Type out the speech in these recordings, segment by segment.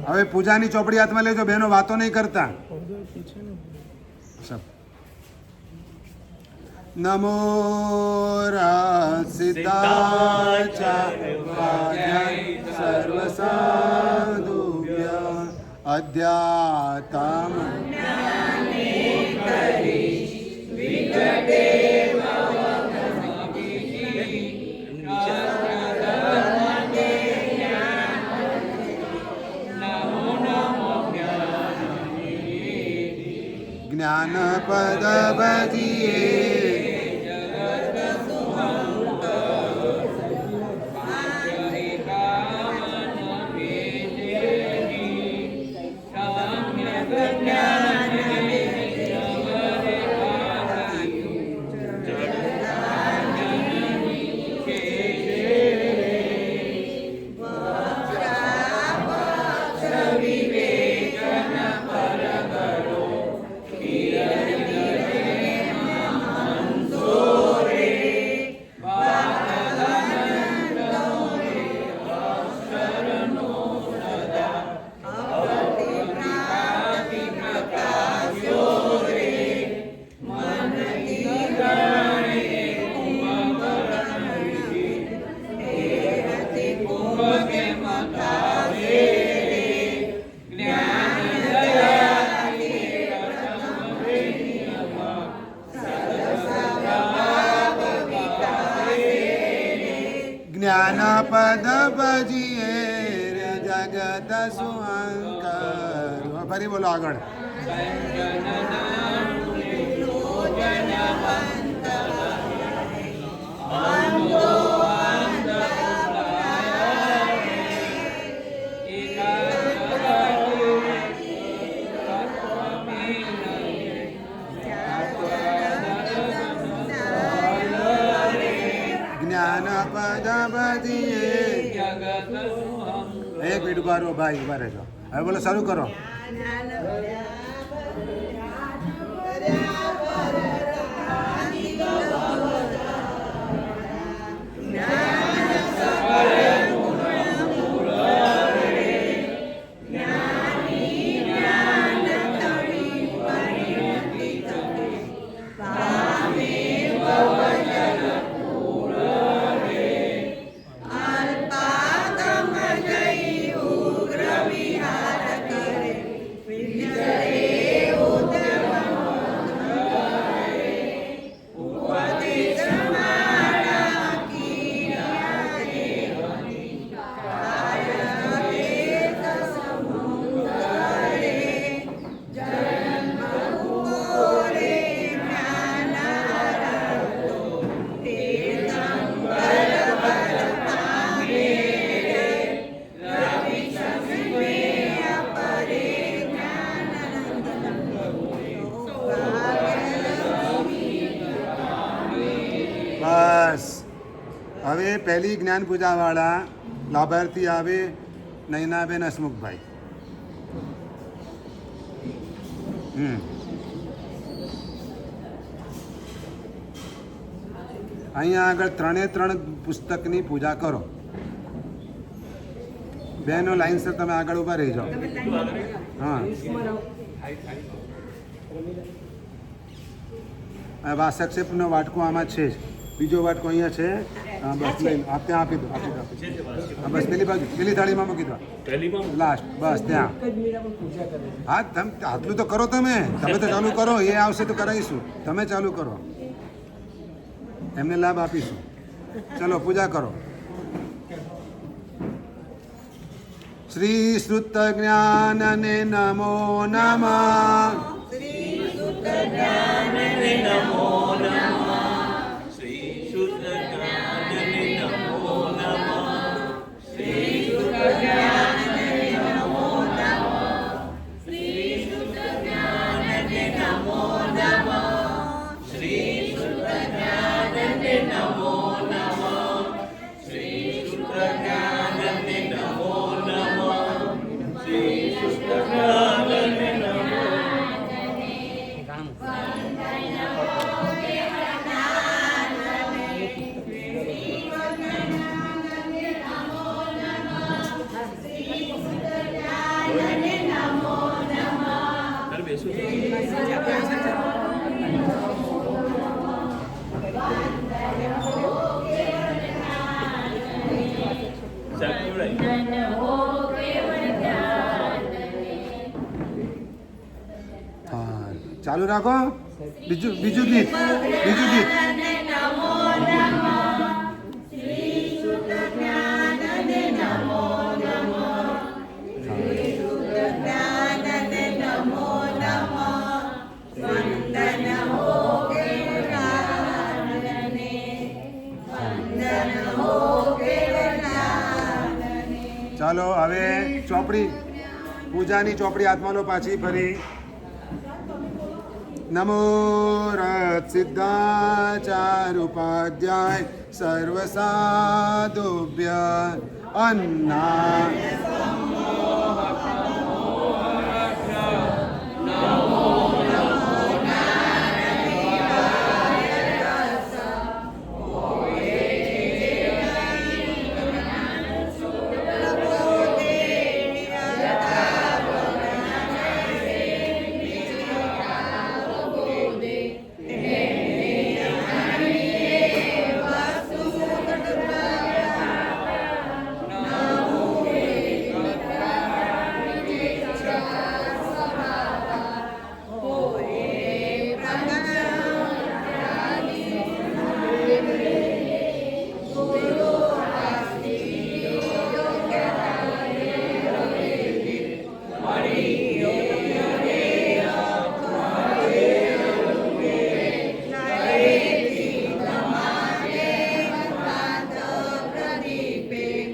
હવે પૂજાની ચોપડી હાથમાં લેજો, બહેનો વાતો નહીં કરતા. નમો રસિતાચાર્ય સર્વ સાધુભ્ય અધ્યાત્મ જ્ઞાન પદ ભજીએ જ્ઞાન પદ ભજીએ રે જગત સુઅંકર. ફરી બોલો આગળ. જ્ઞાન પદ ભજીએ. એક મિનિટ ઉભા રહો ભાઈ, ઉભા રહેજો. હવે બોલો, શરૂ કરો. બસ હવે પહેલી જ્ઞાન પૂજાવાળા લાભાર્થી આવે નૈનાબેન હસમુખભાઈ. અહીંયા આગળ 3 પુસ્તકની પૂજા કરો. બહેનો લાઈનસર તમે આગળ ઊભા રહી જાઓ. હા, વાસક્ષેપનો વાટકો આમાં છે જ. બીજો વાટકો અહીંયા છે. બસ લઈ લો, ત્યાં આપી દો, આપી દો. બસ પેલી બાજુ, પેલી થાળીમાં મૂકી દો, લાસ્ટ. બસ ત્યાં. હા, તમે આટલું તો કરો. તમે તો ચાલુ કરો. એ આવશે તો કરાવીશું. તમે ચાલુ કરો, એમને લાભ આપીશું. ચલો પૂજા કરો. શ્રી શ્રુત જ્ઞાનને નમો નમઃ. શ્રી શુદ્ધ જ્ઞાનને નમો નમઃ. શ્રી શુદ્ધ જ્ઞાનને નમો નમઃ. શ્રી શુદ્ધ જ્ઞાનને નમો નમઃ. શ્રી શુદ્ધ જ્ઞાનને નમો નમઃ. શ્રી શુદ્ધ જ્ઞાનને નમો નમઃ. શ્રી શુદ્ધ જ્ઞાનને નમો નમઃ. શ્રી શુદ્ધ જ્ઞાનને નમો. તારે બેસું હા ચાલુ રાખો. બીજું બીજું ગીત બીજું ગીત ચાલો હવે ચોપડી પૂજાની ચોપડી હાથમાં લો પાછી ફરી. નમો રથ સિદ્ધાચાર્યોપાધ્યાય સર્વસાધુભ્ય અન્ના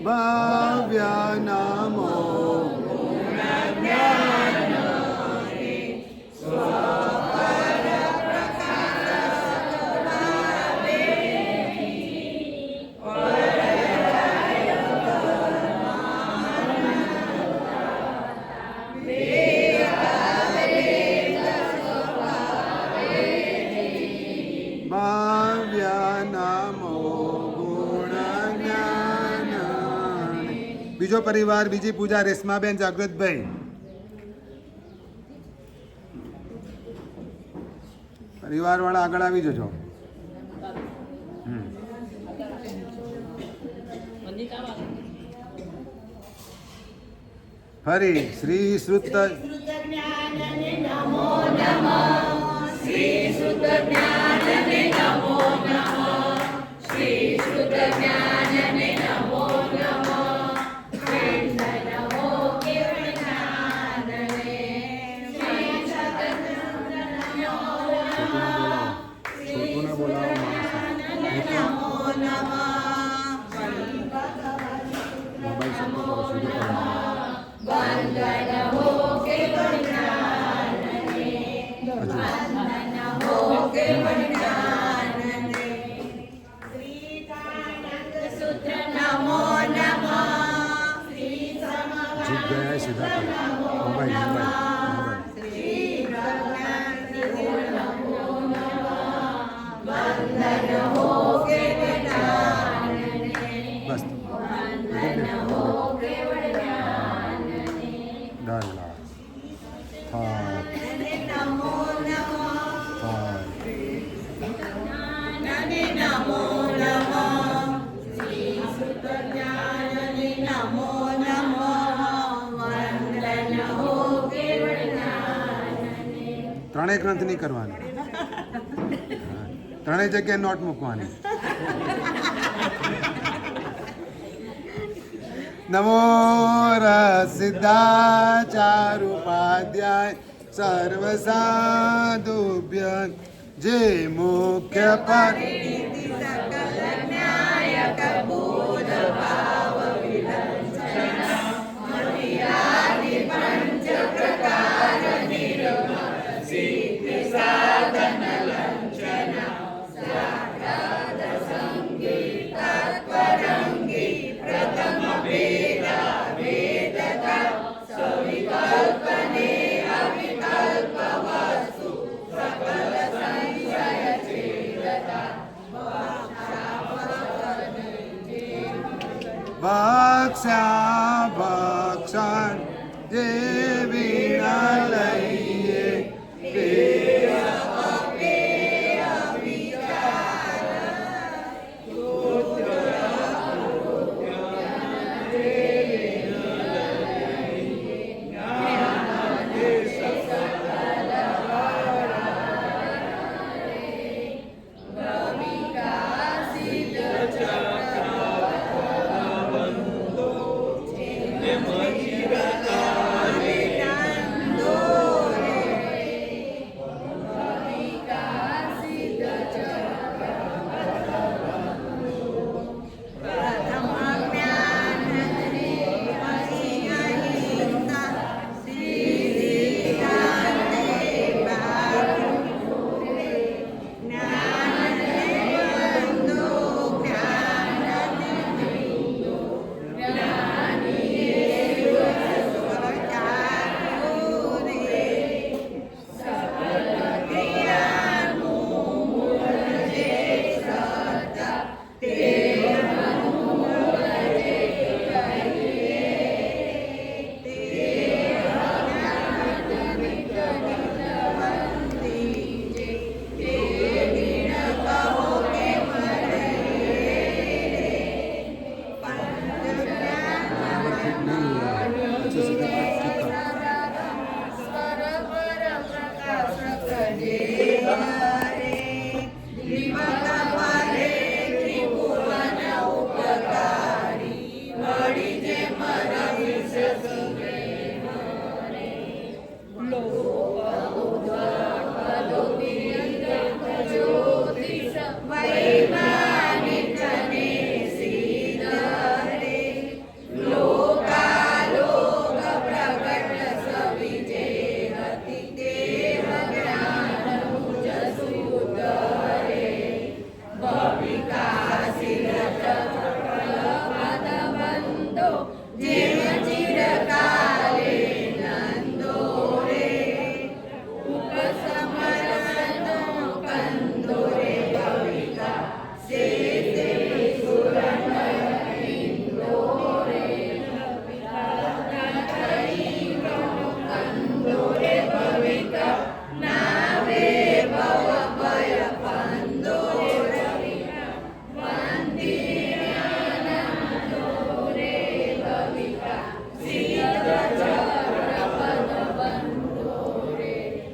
ભવ્ય નમો ભવ્ય નમો બીજો પરિવાર બીજી પૂજા રેશમાબેન જાગૃતભાઈ. પરિવાર વાળા આગળ આવી જજો. ફરી શ્રી શ્રુત જીત ગયા સીધા મોબાઈલ બસ ડાલા ત્રણેય ગ્રંથ નહીં કરવાની, ત્રણેય જગ્યાએ નોટ મૂકવાની. નમો સિદ્ધાચાર્યોપાધ્યાય સર્વસાધુભ્ય જે મુખ્ય પદ ભક્ષા ભક્ષણ જે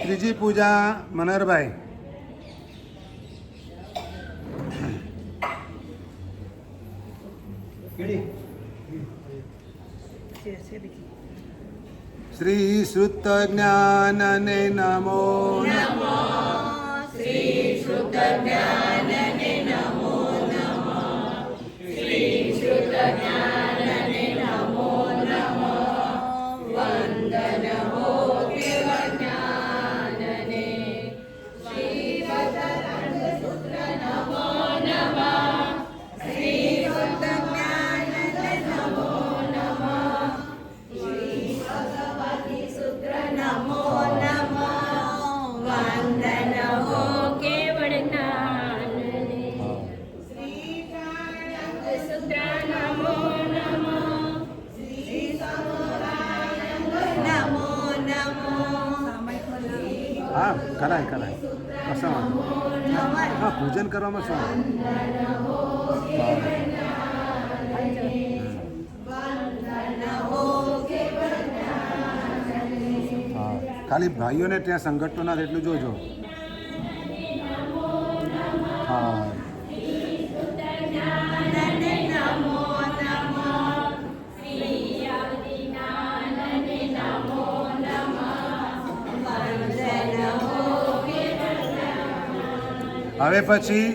ત્રીજી પૂજા મનહરભાઈ. શ્રી શ્રુત જ્ઞાનને નમો નમો. શ્રી શ્રુત જ્ઞાનને નમો નમો. શ્રી શ્રુત જ્ઞાનને નમો નમો. વંદન હો દેવ જ્ઞાનને. શ્રી વદનંદ સૂત્ર નમો નમઃ. શ્રી વૃદ્ધ જ્ઞાનને નમો નમઃ. શ્રી ભગવતી સૂત્ર નમો નમઃ. વંદન હો કેવળ જ્ઞાનને. શ્રી પ્રાણંદ સૂત્ર નમો નમઃ. શ્રી સમવાનંદ નમો નમઃ. હા કરાય કરાય કશામાં હા પૂજન કરવામાં શું હા ખાલી ભાઈઓને ત્યાં સંગઠતો ના થાય એટલું જોજો. હા હવે પછી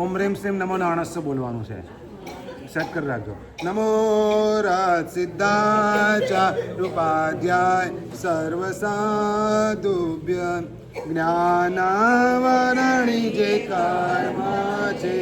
ઓમ રીમ શ્રીમ નમો નાણસ્ય બોલવાનું છે. સેટ કરી રાખજો. નમો રાજ સિદ્ધાચાર્યોપાધ્યાય સર્વ સાધુભ્ય જ્ઞાનાવરણી જે કર્મ છે.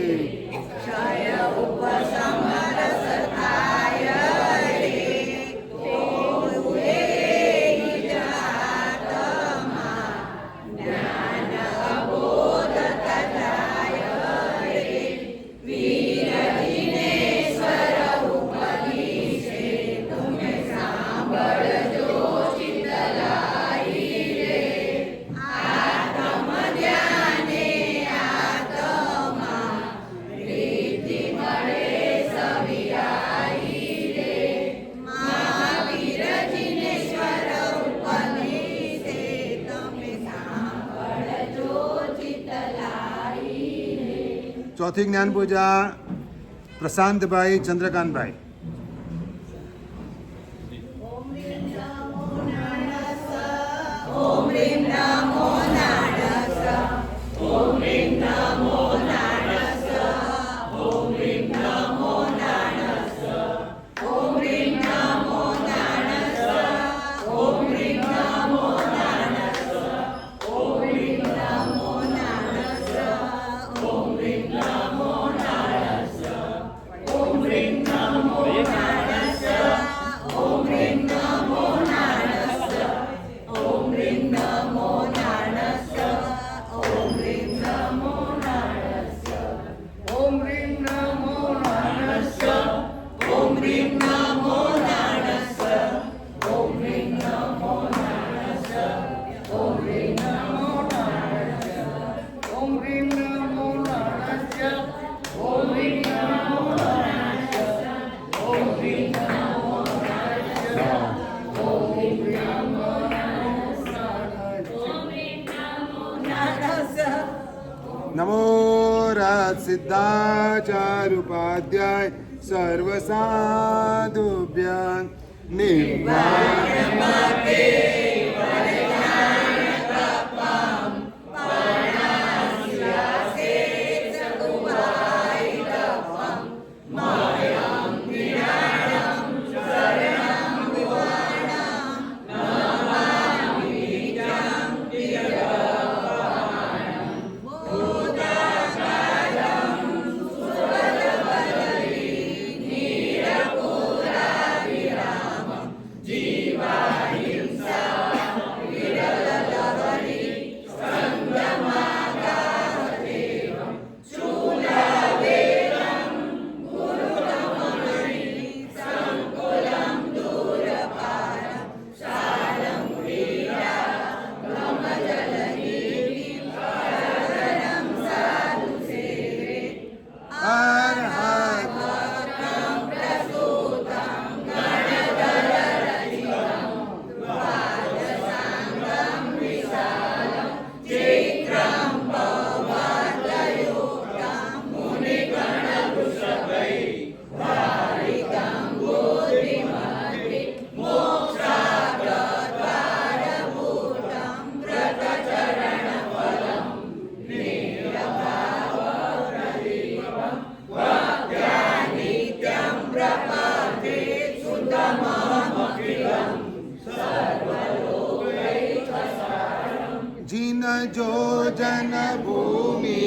ચોથી જ્ઞાન પૂજા પ્રશાંતભાઈ ચંદ્રકાંતભાઈ. નમો રાજ સિદ્ધાચાર્યોપાધ્યાય સર્વ સાધુભ્ય નિર્વાણ જો જન ભૂમિ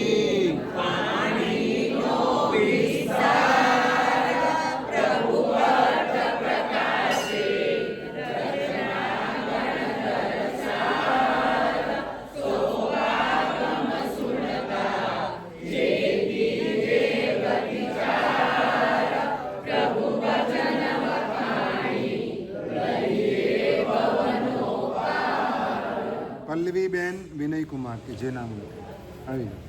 પલ્લવીબેન વિનયકુમાર કે જે નામ લખે આવી જાઓ.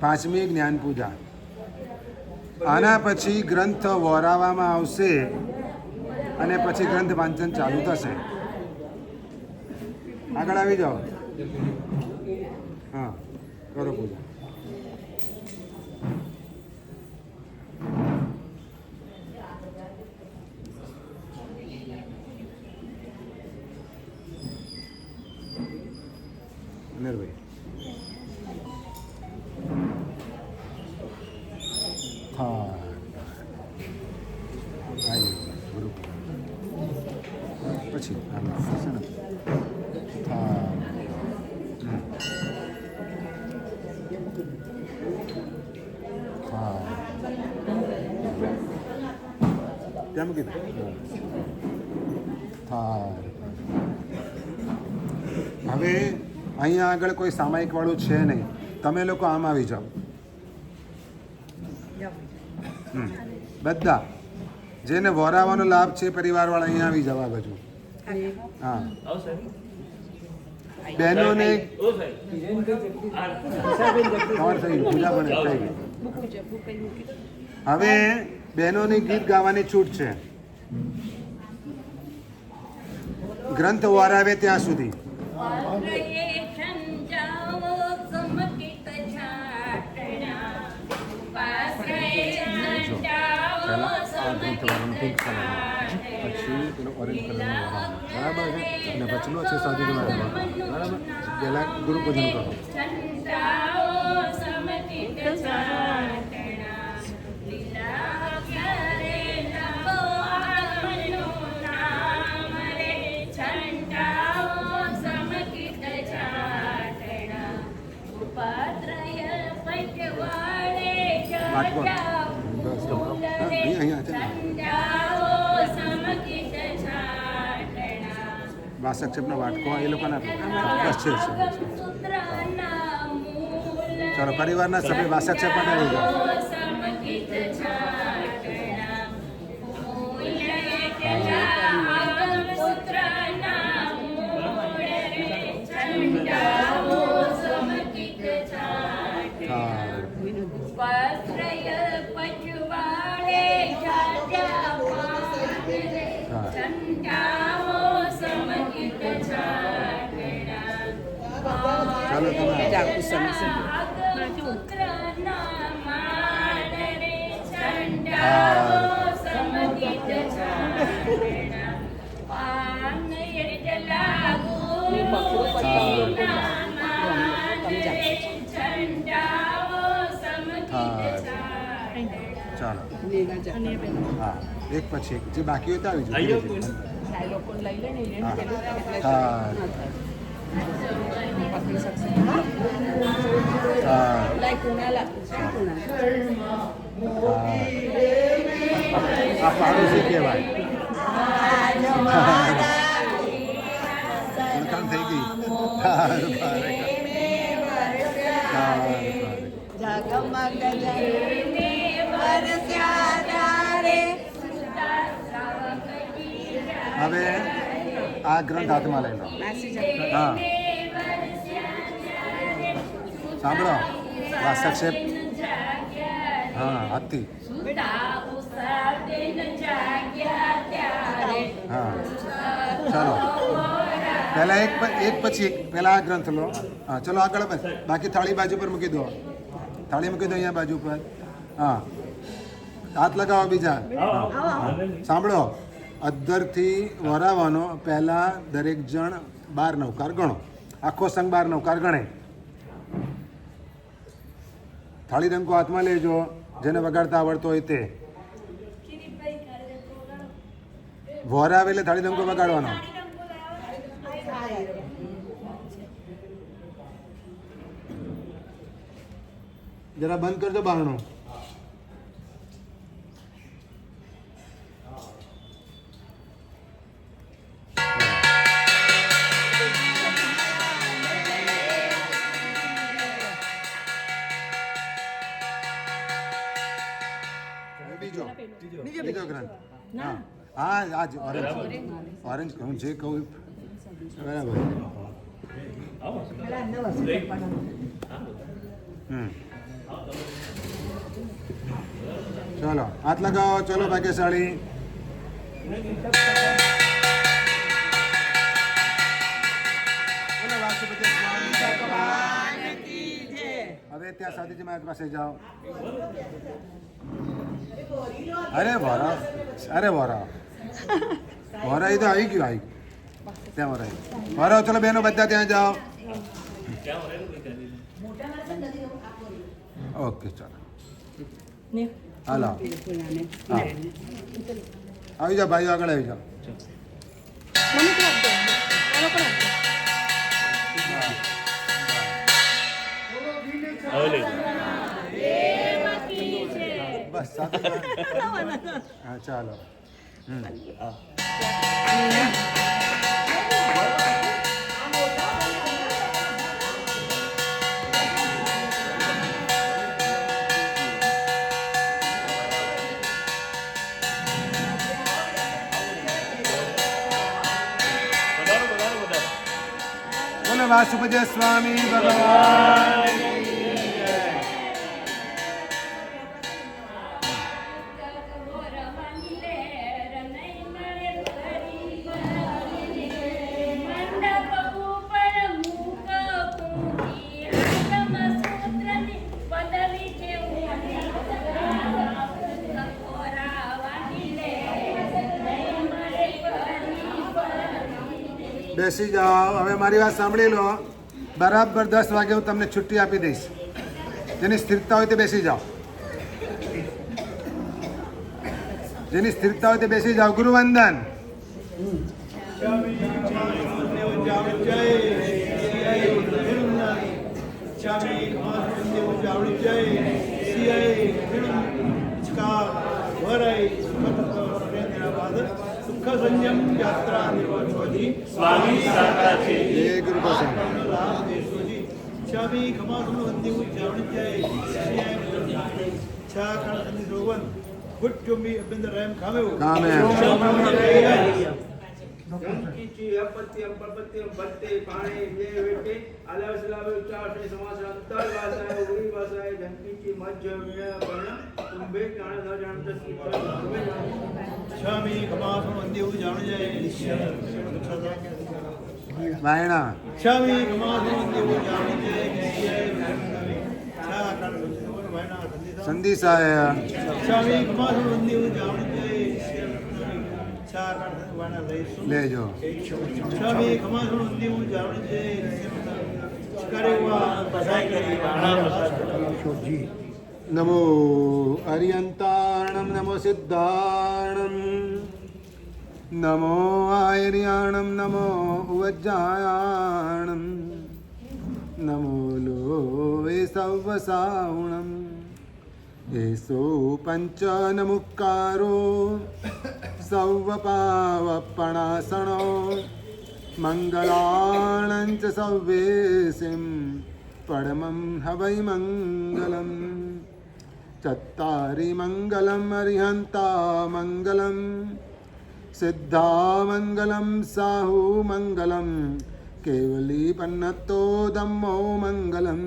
પાંચમી જ્ઞાન પૂજા. આના પછી ગ્રંથ વોરાવવામાં આવશે અને પછી ગ્રંથ વાંચન ચાલુ થશે. આગળ આવી જાઓ. હા, કરો પૂજા. નિર્ભય હા ગુરુ પછી ત્યાં મૂકી દો. હવે અહીંયા આગળ કોઈ સામાયિક વાળું છે નહીં. તમે લોકો આમ આવી જાઓ. બધા જેને વોરાવાનો લાભ છે પરિવારવાળા અહીંયા આવી જવા બાજુ. હા, બહેનોને પૂજા પણ થઈ ગઈ. હવે બહેનોની ગીત ગાવાની છૂટ છે ગ્રંથ વોરાવે ત્યાં સુધી. પછી પેલો ઓરેન્જ કલરનો બરાબર છે અને વચનો છે સાધુ બરાબર. પહેલાં ગુરુપૂજન કરો. વાસક્ષેપનો વાટકો એ લોકોના ચોક્કસ છે. ચાલો પરિવારના સભ્ય વાસક્ષેપ માટે આવી જાઓ. ચાલો ચાલો હા, એક પછી એક જે બાકી હોય તો આવી જાય. આ પાડોશી કહેવાય. ઓળખાણ થઈ ગઈ. હવે આ ગ્રંથ હાથમાં લઈ લો. હા, સાંભળો વાસક્ષેપ. હા, હાથી. હા, ચાલો પહેલાં એક પછી એક પહેલાં આ ગ્રંથ લો. હા, ચલો આગળ. બાકી થાળી બાજુ પર મૂકી દો. થાળી મૂકી દો અહીંયા બાજુ પર. હા, હાથ લગાવો બીજા. સાંભળો, અદ્ધરથી વરાવાનો પહેલાં દરેક જણ 12 નવકાર ગણો. આખો સંઘ 12 નવકાર ગણે. થાળી ડંકો હાથમાં લેજો, જેને વગાડતા આવડતો હોય તે. વોરાવે એટલે થાળી ડંકો વગાડવાનો. જરા બંધ કરજો બારણું. બીજો ગ્રંથ. હા આજ ઓરેન્જ કહું જે કહું બરાબર. ચલો હાથ લગાવો. ચલો ભાગ્યશાળી. હવે ત્યાં સાધીજી મારી પાસે જાઓ. અરે વરા એ તો આવી ગયું ત્યાં વરા ચલો બેનો બધા ત્યાં જાઓ. ઓકે ચાલો હાલો આવી જાઓ ભાઈઓ આગળ આવી જાઓ. બસ હા ચાલો. બોલો વાસુપતિ સ્વામી ભગવાન. બેસી જાઓ. હવે મારી વાત સાંભળી લો. બરાબર 10 વાગે હું તમને છુટ્ટી આપી દઈશ. જેની સ્થિરતા હોય તે બેસી જાઓ. જેની સ્થિરતા હોય તે બેસી જાઓ. ગુરુવંદન. સુખ સંયમ યાત્રા નિર્વચોજી સ્વામી સાકાર છે. જય ગુરુ પ્રસન્ન. ચાવી ખમાસુન વંદી ઉચ્ચાવણ જય છા કણ સંધિ રોવન ગુટ ચુંબી અબિંદ રેમ ખામેવ કામે ધનકીચી અપત્યમ પરપત્યમ બત્તે પાણે જે વેટે આલાસલાવે ઉચ્ચારણે સમાસ અંતર ભાષાએ ઉરી ભાષાએ ધનકીચી મધ્ય વિણય વર્ણ કુંભે જાણે ન જાણત સૂત્ર ચાવી ખમાસુન વંદી ઉચ્ચાવણ જય વાયણા. ચાવી ખમાસુન વંદી ઉચ્ચાવણ જય છા કણ સંધિ રોવન વાયના સંધિ સંદીસાય. ચાવી ખમાસુન વંદી ઉચ્ચાવણ જય છા કણ સંધિ વાયના લઈશું લેજો. ચાવી ખમાસુન વંદી ઉચ્ચાવણ જય કરેવા બધાઈ કરી વાણા નમો અરિયંતાણમ નમો સિદ્ધાણમ નમો આયર્યાણમ નમો ઉવજ્જાયાણમ નમો લોએ સૌવસાવણમ એસો પંચનમુક્કારો સૌવપાવપણાસણો મંગલાણં ચ સૌવેસિં પડમં હવૈ મંગલમ ચત્તારી મંગલમ અરિહંતા મંગલમ સિદ્ધા મંગલમ સાહુ મંગલમ કેવલી પન્નતો ધમ્મો મંગલમ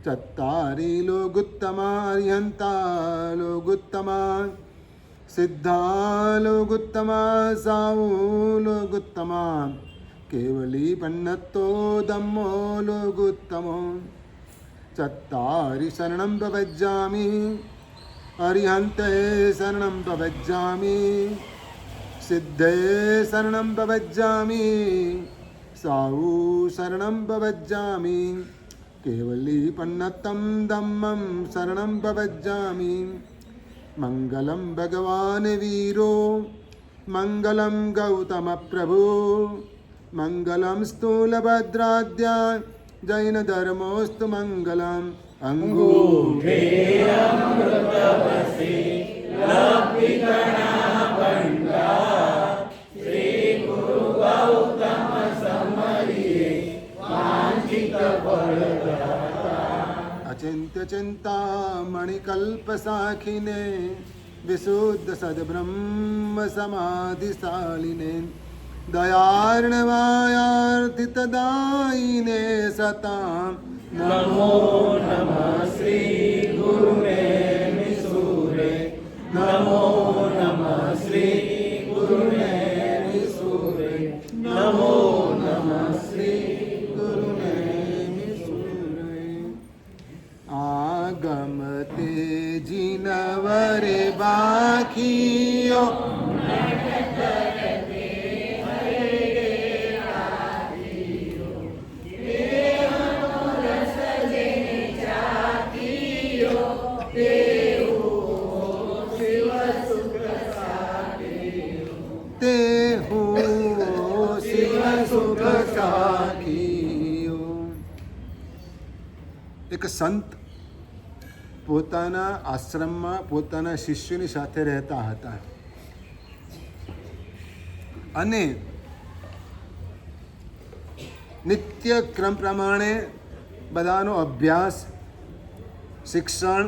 ચત્તારી લોગુત્તમા અરિહંતા લોગુત્તમા સિદ્ધા લોગુત્તમા સાહુ લોગુત્તમા કેવલી પન્નતો ધમ્મો લોગુત્તમો ચત્તારી શરણં પ્રપજ્જામિ અરિહંતે શરણં પ્રપજ્જામિ સિદ્ધે શરણં પ્રપજ્જામિ સાહુ શરણં પ્રપજ્જામિ કેવલી પન્નતં ધમ્મં શરણં પ્રપજ્જામિ મંગલમ ભગવાન વીરો મંગલમ ગૌતમ પ્રભુ મંગલમ સ્થૂલભદ્રાદ્યા જૈન ધર્મોસ્તુ મંગલમ અંગૂઠે અચિંત્ય ચિંતામણિ કલ્પ સાખીને વિશુદ્ધ સદબ્રહ્મ સમાધિશાલિને દયાર્ણવાયાર્થિતદાયિને સતામ નમો નમઃ શ્રી ગુરુને નિસૂરે નમો નમઃ શ્રી ગુરુને નિસૂરે નમો નમઃ શ્રી ગુરુને નિસૂરે આગમતે જીનવરે બાખીયો એક સંત પોતાના આશ્રમમાં પોતાના શિષ્યોની સાથે રહેતા હતા અને નિત્ય ક્રમ પ્રમાણે બધાનો અભ્યાસ શિક્ષણ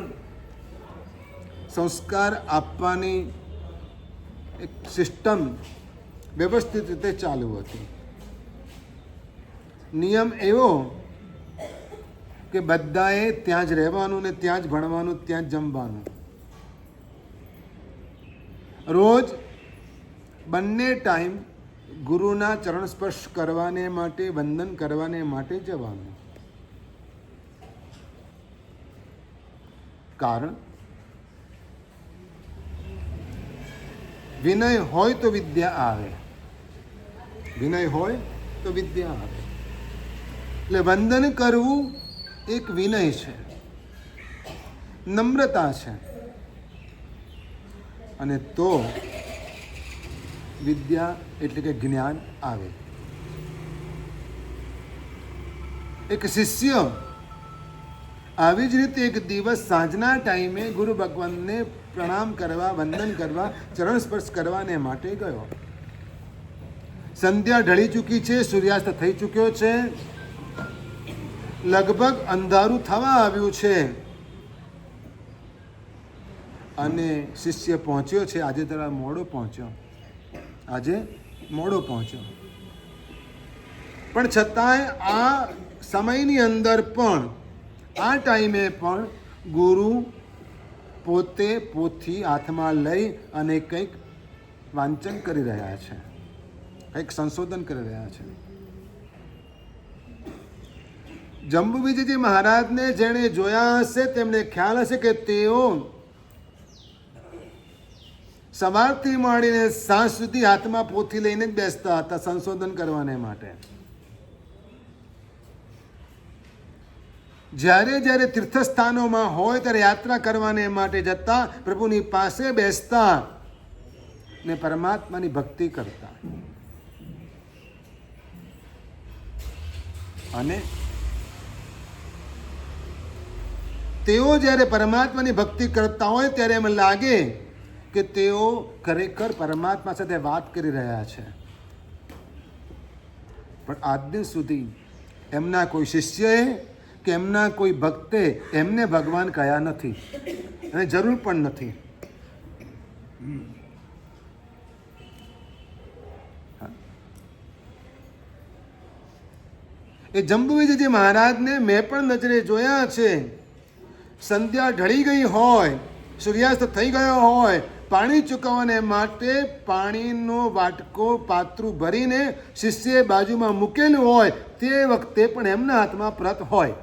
સંસ્કાર આપવાની એક સિસ્ટમ વ્યવસ્થિત રીતે ચાલુ હતી. નિયમ એવો કે બધાએ ત્યાં જ રહેવાનું ને ત્યાં જ ભણવાનું, ત્યાં જ જમવાનું. રોજ બંને ટાઈમ ગુરુના ચરણ સ્પર્શ કરવાને માટે, વંદન કરવાને માટે જવાનું. કારણ વિનય હોય તો વિદ્યા આવે, વિનય હોય તો વિદ્યા આવે. એટલે વંદન કરવું એક વિનય છે, નમ્રતા છે, અને તો વિદ્યા એટલે કે જ્ઞાન આવે. એક શિષ્ય આવી જ રીતે એક દિવસ સાંજના ટાઈમે ગુરુ ભગવાનને પ્રણામ કરવા, વંદન કરવા, ચરણ સ્પર્શ કરવાને માટે ગયો. સંધ્યા ઢળી ચૂકી છે, સૂર્યાસ્ત થઈ ચૂક્યો છે, લગભગ અંધારું થવા આવ્યું છે અને શિષ્ય પહોંચ્યો છે. આજે જરા મોડો પહોંચ્યો, આજે મોડો પહોંચ્યો, પણ છતાંય આ સમયની અંદર પણ, આ ટાઈમે પણ ગુરુ પોતે પોથી હાથમાં લઈ અને કંઈક વાંચન કરી રહ્યા છે, કંઈક સંશોધન કરી રહ્યા છે. જંબુવિજયજી મહારાજને જેણે જોયા હશે તેમને ખ્યાલ હશે કે તેઓ સવારથી માંડીને સાંજ સુધી હાથમાં પોથી લઈને જ બેસતા હતા સંશોધન કરવાને માટે. જ્યારે જ્યારે તીર્થસ્થાનોમાં હોય ત્યારે યાત્રા કરવાને માટે જતા, પ્રભુની પાસે બેસતા ને પરમાત્માની ભક્તિ કરતા. અને તેઓ જ્યારે પરમાત્માની ભક્તિ કરતા હોય ત્યારે એમ લાગે કે તેઓ ખરેખર પરમાત્મા સાથે વાત કરી રહ્યા છે. પણ આજ દિન સુધી એમના કોઈ શિષ્યએ કે એમના કોઈ ભક્તે એમને ભગવાન કહ્યા નથી, અને જરૂર પણ નથી. એ જંબુવિજયજી મહારાજને મેં પણ નજરે જોયા છે. સંધ્યા ઢળી ગઈ હોય, સૂર્યાસ્ત થઈ ગયો હોય, પાણી ચૂકવવાને માટે પાણીનો વાટકો પાત્રું ભરીને શિષ્યએ બાજુમાં મૂકેલું હોય, તે વખતે પણ એમના હાથમાં પ્રત હોય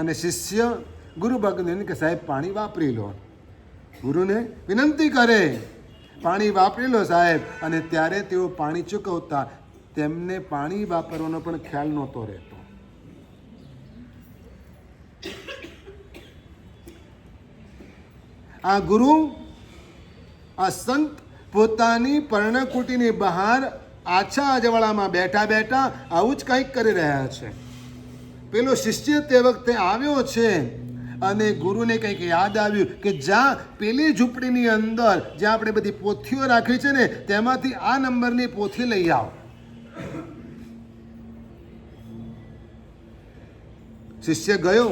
અને શિષ્ય ગુરુ ભગવાન કે સાહેબ પાણી વાપરી લો. ગુરુને વિનંતી કરે, પાણી વાપરી લો સાહેબ. અને ત્યારે તેઓ પાણી ચૂકવતા. તેમને પાણી વાપરવાનો પણ ખ્યાલ નહોતો રહેતો. આ ગુરુ, આ સંત પોતાની પર્ણકુટીની બહાર આછા અજવાળામાં બેઠા બેઠા આવું જ કંઈક કરી રહ્યા છે. પેલો શિષ્ય તે વખતે આવ્યો છે અને ગુરુને કંઈક યાદ આવ્યું કે જ્યાં પેલી ઝૂંપડીની અંદર જ્યાં આપણે બધી પોથીઓ રાખી છે ને તેમાંથી આ નંબરની પોથી લઈ આવો. શિષ્ય ગયો,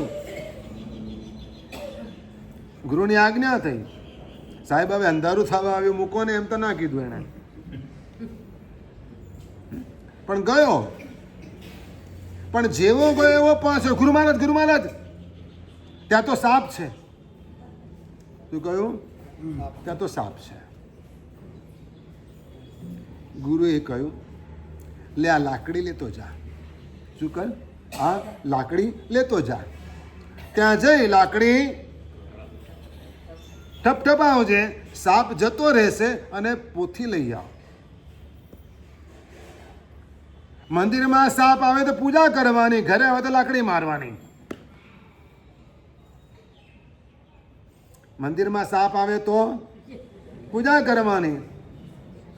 ગુરુની આજ્ઞા થઈ. સાહેબ હવે અંધારું થવા આવ્યું, મૂકો ને એમ તો ના કીધું એને, પણ ગયો. પણ જેવો ગયો એવો પાછો, ગુરુ મહારાજ ત્યાં તો સાપ છે. શું કહ્યું? ત્યાં તો સાપ છે. ગુરુએ કહ્યું લે આ લાકડી લેતો જા. શું કર? આ લાકડી લેતો જા. ત્યાં જઈ લાકડી ઠપઠપાવજે, સાપ જતો રહેશે અને પોથી લઈ આવ. મંદિરમાં સાપ આવે તો પૂજા કરવાની, ઘરે આવે તો લાકડી મારવાની. મંદિરમાં સાપ આવે તો પૂજા કરવાની,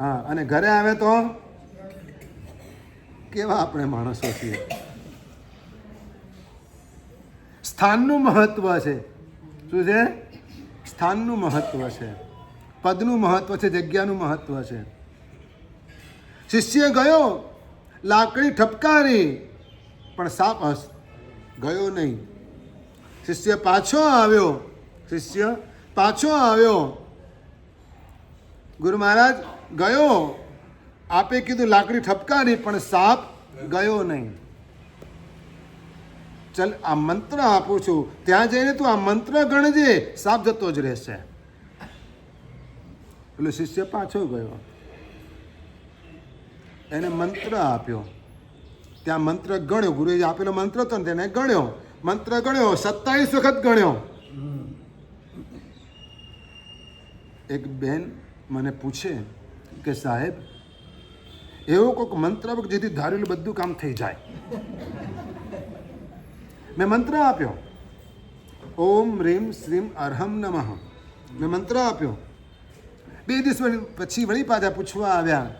હા, અને ઘરે આવે તો કેવા આપણે માણસો છીએ. સ્થાનનું મહત્વ છે. શું છે? સ્થાનનું મહત્વ છે, પદનું મહત્વ છે, જગ્યાનું મહત્વ છે. શિષ્ય ગયો, લાકડી ઠપકારી, પણ સાપ ગયો નહીં. શિષ્ય પાછો આવ્યો. ગુરુ મહારાજ ગયો, આપે કીધું લાકડી ઠપકારી, પણ સાપ ગયો નહીં. ચલ આ મંત્ર આપું છું, ત્યાં જઈને તું આ મંત્ર ગણજે, સાપ જતો જ રહેશે. એટલે શિષ્ય પાછો ગયો, એને મંત્ર આપ્યો. ત્યાં મંત્ર ગણ્યો, ગુરુએ આપેલો મંત્ર હતો ને તેને ગણ્યો. મંત્ર ગણ્યો, 27 વખત ગણ્યો. એક બેન મને પૂછે કે સાહેબ એવો કોઈક મંત્ર જેથી ધારેલું બધું કામ થઈ જાય. મેં મંત્ર આપ્યો, ઓમ રીમ શ્રીમ અર્હમ નમઃ. મેં મંત્ર આપ્યો. 2 દિવસ પછી વળી પાછા પૂછવા આવ્યા,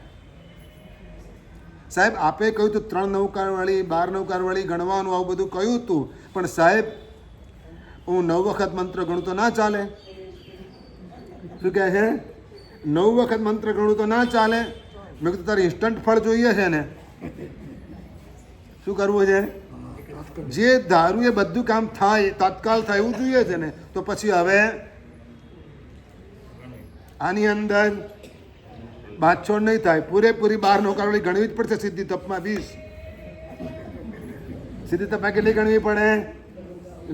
સાહેબ આપે કહ્યું હતું 3 નવકારવાળી 12 નવકારવાળી ગણવાનું, આવું બધું કહ્યું હતું, પણ સાહેબ હું 9 વખત મંત્ર ગણું તો ના ચાલે. શું કહે છે? 9 વખત મંત્ર ગણું તો ના ચાલે. મેં કીધું તારે ઇન્સ્ટન્ટ ફળ જોઈએ છે ને, શું કરવું છે? જે ધારું એ બધું કામ થાય, તત્કાલ થાય એવું જોઈએ છે ને. તો પછી હવે આની અંદર બાદછોડ નહીં થાય, પૂરેપૂરી 12 નવકારવાળી ગણવી જ પડશે. સિદ્ધિ તપમાં 20. સિદ્ધિ તપમાં કેટલી ગણવી પડે?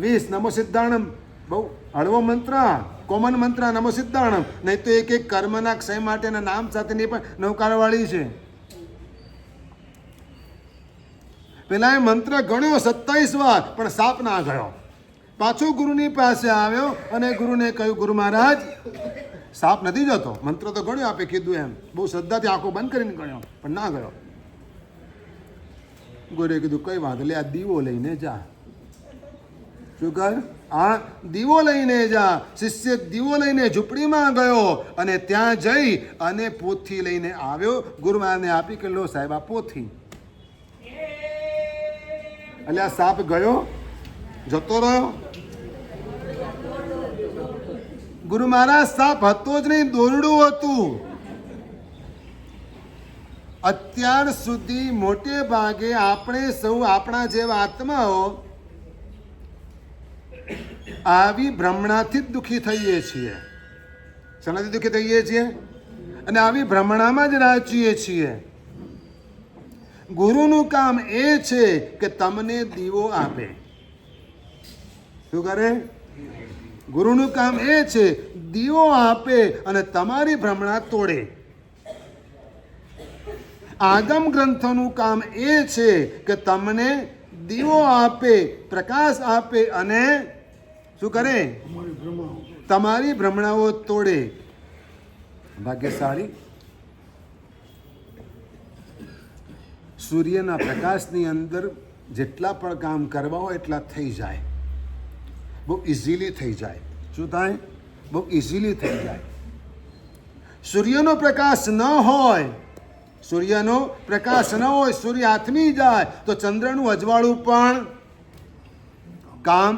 20. નમો સિદ્ધાણમ બહુ હળવો મંત્ર, કોમન મંત્ર, નમો સિદ્ધાણમ. નહીં તો એક કર્મના ક્ષય માટેના નામ સાથેની પણ નવકારવાળી છે. પેલા એ મંત્ર ગણ્યો 27 વાર, પણ સાપ ના ગયો. પાછો ગુરુની પાસે આવ્યો અને ગુરુને કહ્યું, ગુરુ મહારાજ સાપ નથી જતો. મંત્ર તો ગણ્યો, આપે કીધું એમ, બહુ શ્રદ્ધાથી આંખો બંધ કરીને ગણ્યો, પણ ના ગયો. ગુરુએ કીધું કઈ વાંધો લે, આ દીવો લઈને જા. શું કર? આ દીવો લઈને જા. શિષ્ય દીવો લઈને ઝૂંપડીમાં ગયો અને ત્યાં જઈ અને પોથી લઈને આવ્યો. ગુરુ મહારાજને આપી કે લો સાહેબ આ પોથી. એટલે આ સાપ ગયો, જતો રહ્યો. ગુરુ મહારાજ સાપ હતો જ નહીં, દોરડું હતું. અત્યાર સુધી મોટે ભાગે આપણે સૌ આપણા જેવા આત્માઓ આવી ભ્રમણાથી જ દુઃખી થઈએ છીએ. શાનાથી દુઃખી થઈએ છીએ? અને આવી ભ્રમણામાં જ રાચીએ છીએ. ગુરુનું કામ એ છે કે તમને દીવો આપે. શું કરે? ગુરુનું કામ એ છે દીવો આપે અને તમારી ભ્રમણા તોડે. આગમ ગ્રંથોનું કામ એ છે કે તમને દીવો આપે, પ્રકાશ આપે અને શું કરે? તમારી ભ્રમણાઓ તોડે. ભાગ્યશાળી સૂર્યના પ્રકાશની અંદર જેટલા પણ કામ કરવા હોય એટલા થઈ જાય, બહુ ઇઝીલી થઈ જાય. શું થાય? બહુ ઇઝીલી થઈ જાય. સૂર્યનો પ્રકાશ ન હોય, સૂર્યનો પ્રકાશ ન હોય, સૂર્ય આથમી જાય તો ચંદ્રનું અજવાળું પણ કામ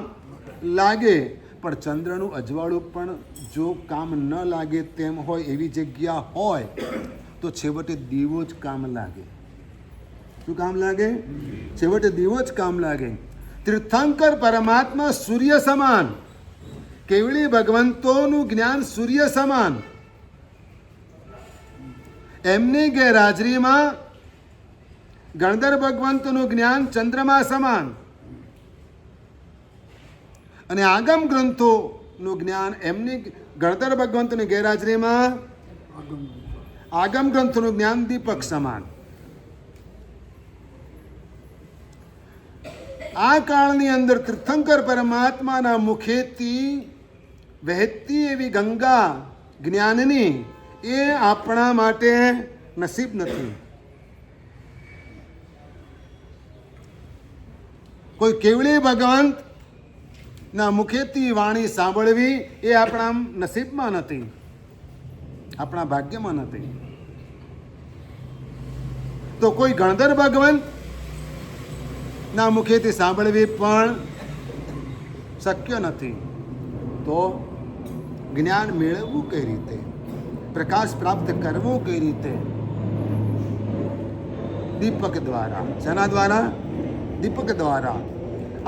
લાગે. પણ ચંદ્રનું અજવાળું પણ જો કામ ન લાગે તેમ હોય એવી જગ્યા હોય તો છેવટે દીવો જ કામ લાગે. શું કામ લાગે? છેવટે દીવો જ કામ લાગે. તીર્થંકર પરમાત્મા સૂર્ય સમાન, કેવળી ભગવંતોનું જ્ઞાન સૂર્ય સમાન. એમની ગેરહાજરીમાં ગણધર ભગવંતનું જ્ઞાન ચંદ્રમા સમાન અને આગમ ગ્રંથોનું જ્ઞાન એમની ગણધર ભગવંતની ગેરહાજરીમાં આગમ ગ્રંથોનું જ્ઞાન દીપક સમાન. આ કાળની અંદર તીર્થંકર પરમાત્માના મુખેથી વહેતી એવી ગંગા જ્ઞાનની એ આપણા માટે નસીબ નથી. કોઈ કેવળી ભગવંત ના મુખેથી વાણી સાંભળવી એ આપણા નસીબમાં નથી, આપણા ભાગ્યમાં નથી. તો કોઈ ગણધર ભગવંત ના મુખેથી સાંભળવી પણ શક્ય નથી. તો જ્ઞાન મેળવવું કઈ રીતે, પ્રકાશ પ્રાપ્ત કરવો કઈ રીતે? દીપક દ્વારા. શેના દ્વારા? દીપક દ્વારા.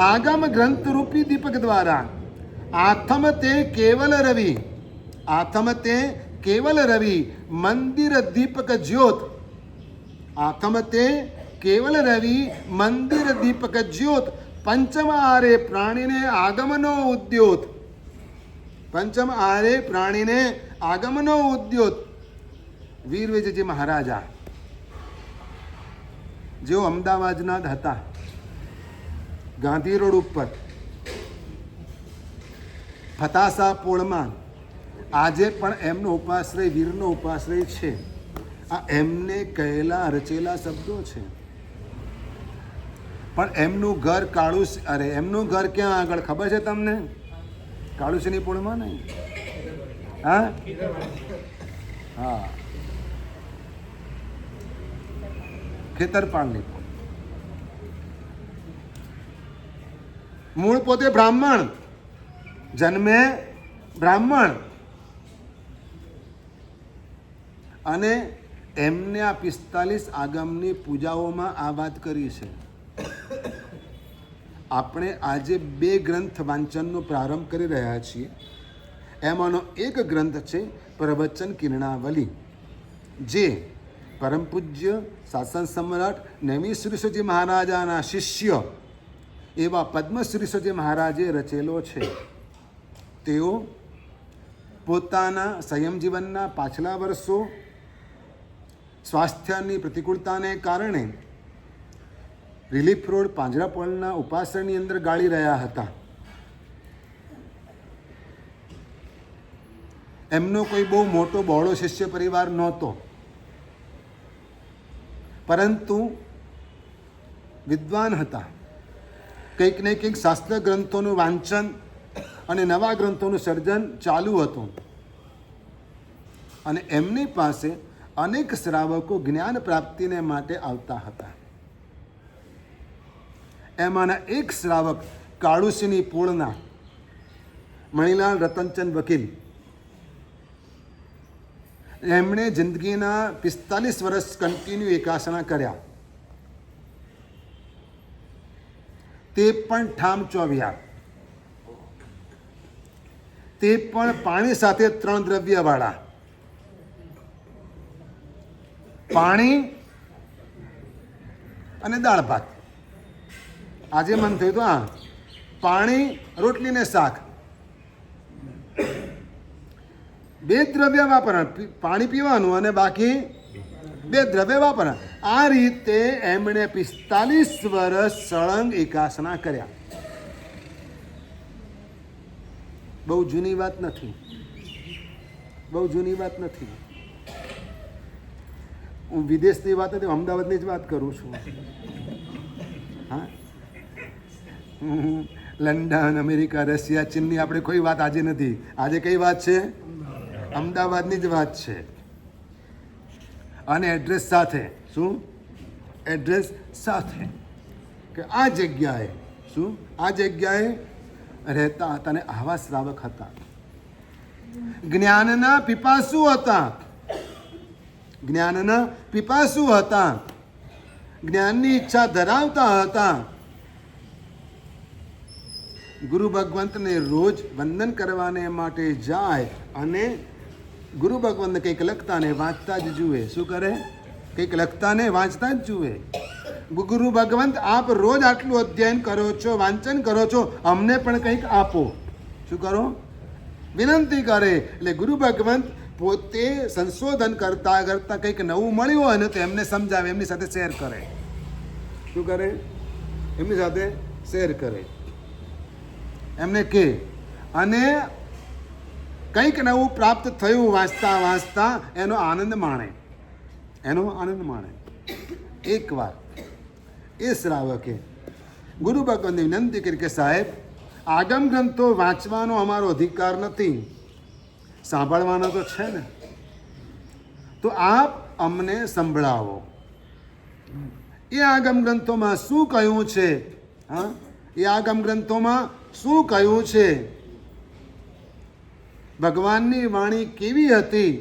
આગમ ગ્રંથ રૂપી દીપક દ્વારા. આથમ તે કેવલ રવિ, આથમ તે કેવલ રવિ મંદિર દીપક જ્યોત. આથમ તે કેવલ રવિ મંદિર દીપક જ્યોત. પંચમ આરે પ્રાણીને આગમનો ઉદ્યોત. પંચમ આરે પ્રાણીને આગમનો ઉદ્યોત. વીર વિજયજી મહારાજા જેઓ અમદાવાદના જ હતા, ગાંધી રોડ ઉપર ફતાસા પોળમાં આજે પણ એમનો ઉપાશ્રય, વીરનો ઉપાશ્રય છે. આ એમને કહેલા રચેલા શબ્દો છે. પણ એમનું ઘર એમનું ઘર ક્યાં આગળ ખબર છે તમને? કાળુસિંહની પોળમાં નહીં. હા હા, ખેતરપાળની પોળ. મૂળ પોતે બ્રાહ્મણ, જન્મે બ્રાહ્મણ, અને એમને આ 45 આગમની પૂજાઓમાં આ વાત કરી છે. આપણે આજે 2 ગ્રંથ વાંચનનો પ્રારંભ કરી રહ્યા છીએ. એમાંનો એક ગ્રંથ છે પ્રવચન કિરણાવલી, જે પરમ પૂજ્ય શાસન સમ્રાટ નેમિ શ્રીસજી મહારાજાના શિષ્ય એવા પદ્મશ્રીસજી મહારાજે રચેલો છે. તેઓ પોતાના સંયમ જીવનના પાછલા વર્ષો સ્વાસ્થ્યની પ્રતિકૂળતાને કારણે રિલીફ રોડ પાંજરાપોળના ઉપાસણની અંદર ગાળી રહ્યા હતા. એમનો કોઈ બહુ મોટો બહોળો શિષ્ય પરિવાર નહોતો, પરંતુ વિદ્વાન હતા. કંઈક ને કંઈક શાસ્ત્ર ગ્રંથોનું વાંચન અને નવા ગ્રંથોનું સર્જન ચાલુ હતું. અને એમની પાસે અનેક શ્રાવકો જ્ઞાન પ્રાપ્તિને માટે આવતા હતા. એમાંના એક શ્રાવક કાળુસિંહની પોળના મણિલાલ રતનચંદ વકીલ, એમણે જિંદગીના 45 વર્ષ કન્ટિન્યુ એકાસના કર્યા. તે પણ ઠામ ચોવ્યા, તે પણ પાણી સાથે 3 દ્રવ્યવાળા. પાણી અને દાળ ભાત. આજે મન થયું તો પાણી, રોટલી ને શાક, 2 દ્રવ્ય વાપરણ. પાણી પીવાનું અને બાકી 2 દ્રવ્ય વાપરણ. આ રીતે એમણે 45 વર્ષ સળંગ એકાસના કર્યા. બહુ જૂની વાત નથી, બહુ જૂની વાત નથી. હું વિદેશની વાત નથી, અમદાવાદની જ વાત કરું છું. હા, લંડન, અમેરિકા, રશિયા, ચીનની આપણે કોઈ વાત આજે નથી. આજે કઈ વાત છે? અમદાવાદની જ વાત છે. અને એડ્રેસ સાથે. શું? એડ્રેસ સાથે કે આ જગ્યાએ શું આ જગ્યાએ રહેતા હતા અને આવા શ્રાવક હતા. જ્ઞાનના પીપાસુ હતા. જ્ઞાનના પીપાસુ હતા. જ્ઞાનની ઈચ્છા ધરાવતા હતા. ગુરુ ભગવંતને રોજ વંદન કરવાને માટે જાય અને ગુરુ ભગવંતને કંઈક લખતા ને વાંચતા જ જુએ. શું કરે? કંઈક લખતા ને વાંચતા જ જુએ. ગુરુ ભગવંત આપ રોજ આટલું અધ્યયન કરો છો, વાંચન કરો છો, અમને પણ કંઈક આપો. શું કરો? વિનંતી કરે. એટલે ગુરુ ભગવંત પોતે સંશોધન કરતા કરતા કંઈક નવું મળ્યું હોય ને તો એમને સમજાવે, એમની સાથે શેર કરે. શું કરે? એમની સાથે શેર કરે, એમને કે. અને કંઈક નવું પ્રાપ્ત થયું વાંચતા વાંચતા એનો આનંદ માણે. એનો આનંદ માણે. એકવાર એ શ્રાવકે ગુરુ ભગવંતને વિનંતી કરી કે સાહેબ, આગમ ગ્રંથો વાંચવાનો અમારો અધિકાર નથી, સાંભળવાનો તો છે ને, તો આપ અમને સંભળાવો. એ આગમ ગ્રંથોમાં શું કહ્યું છે? હા, એ આગમ ગ્રંથોમાં શું કહ્યું છે? ભગવાનની વાણી કેવી હતી?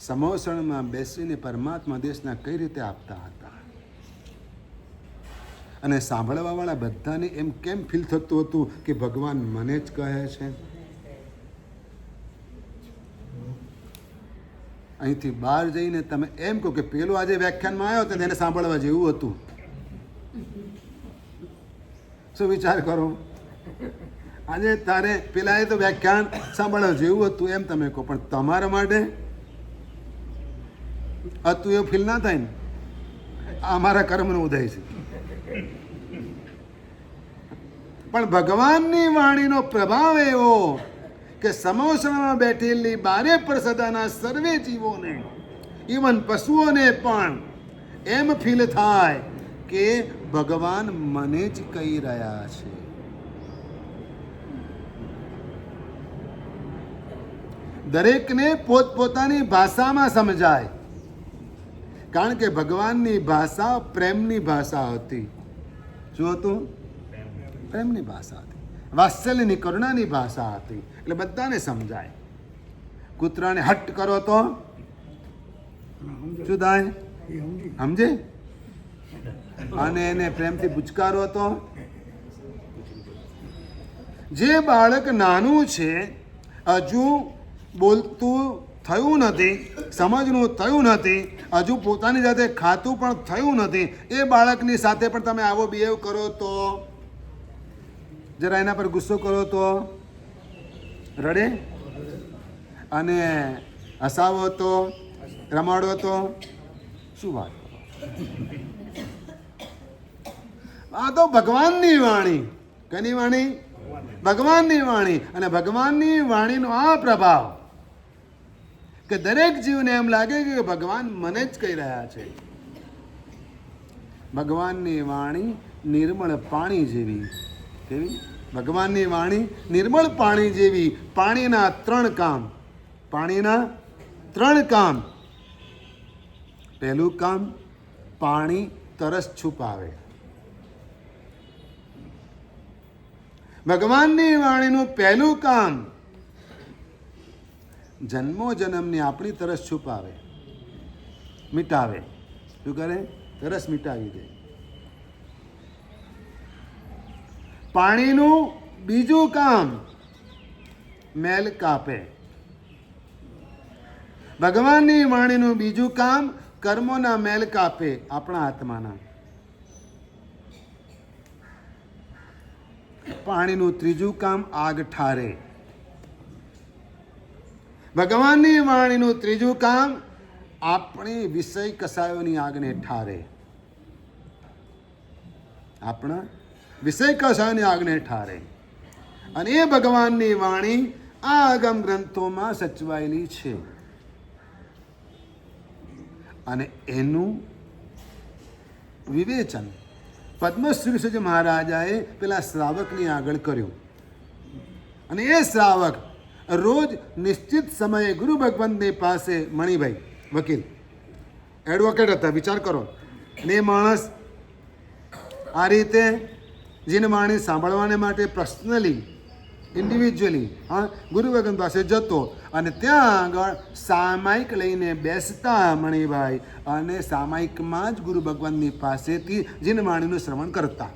સમોસણમાં બેસીને પરમાત્મા દેશના કઈ રીતે આપતા હતા? અને સાંભળવાવાળા બધાને એમ કેમ ફીલ થતું હતું કે ભગવાન મને જ કહે છે? અહીંથી બહાર જઈને તમે એમ કહો કે પેલું આજે વ્યાખ્યાનમાં આવ્યો તો તેને સાંભળવા જેવું હતું. શું વિચાર કરો? આજે તારે પેલા એ તો વ્યાખ્યાન સાંભળવા જેવું હતું એમ તમે કહો, પણ તમારા માટે હતું એવું ફીલ ના થાય ને? અમારા કર્મનો ઉદય છે. પણ ભગવાનની વાણીનો પ્રભાવ એવો કે સમોસણામાં બેઠેલી બારે પર સદાના સર્વે જીવોને, ઇવન પશુઓને પણ એમ ફીલ થાય કે ભગવાન મને જ કહી રહ્યા છે. દરેકને પોતપોતાની ભાષામાં સમજાય, કારણ કે ભગવાનની ભાષા પ્રેમની ભાષા હતી. શું હતું? પ્રેમની ભાષા હતી, વાત્સલ્યની કરુણાની ભાષા હતી. એટલે બધાને સમજાય. કૂતરાને હટ કરો તો શું થાય? સમજે? અને એને પ્રેમથી પુચકારો તો. જે બાળક નાનું છે, હજુ બોલતું થયું નથી, સમજનું થયું નથી, હજુ પોતાની જાતે ખાતું પણ થયું નથી, એ બાળકની સાથે પણ તમે આવો બિહેવ કરો તો, જરા એના પર ગુસ્સો કરો તો રડે? અને હસાવો તો, રમાડો તો શું વાત કરો? આ તો ભગવાનની વાણી. કની વાણી? ભગવાનની વાણી. અને ભગવાનની વાણીનો આ પ્રભાવ કે દરેક જીવને એમ લાગે કે ભગવાન મને જ કહી રહ્યા છે. ભગવાનની વાણી નિર્મળ પાણી જેવી. કેવી? ભગવાનની વાણી નિર્મળ પાણી જેવી. પાણીના 3 કામ. પાણીના 3 કામ. પહેલું કામ, પાણી તરસ છુપાવે. ભગવાનની વાણીનું પહેલું કામ જન્મો જન્મની આપણી તરસ છુપાવે, મિટાવે. શું કરે? તરસ મિટાવી દે. પાણીનું બીજું કામ મેલ કાપે. ભગવાનની વાણીનું બીજું કામ કર્મોના મેલ કાપે, આપણા આત્માના. પાણીનું ત્રીજું કામ આગ ઠારે. ભગવાનની વાણીનું ત્રીજું કામ આપણી વિષય કસાયોની આગને ઠારે. આપણા વિષય કસાયોની આગને ઠારે. અને એ ભગવાનની વાણી આ આગમ ગ્રંથોમાં સચવાયેલી છે. અને એનું વિવેચન પદ્મશ્રી મહારાજાએ પેલા શ્રાવકની આગળ કર્યું. અને એ શ્રાવક રોજ નિશ્ચિત સમયે ગુરુ ભગવંતની પાસે મણિભાઈ વકીલ એડવોકેટ હતા, વિચાર કરો. ને માણસ આ રીતે જીનવાણી સાંભળવાને માટે પર્સનલી ઇન્ડિવિજ્યુઅલી ગુરુ ભગવંત પાસે જતો અને ત્યાં આગળ સામાયિક લઈને બેસતા મણિભાઈ અને સામાયિકમાં જ ગુરુ ભગવંતની પાસેથી જીનવાણીનું શ્રવણ કરતા.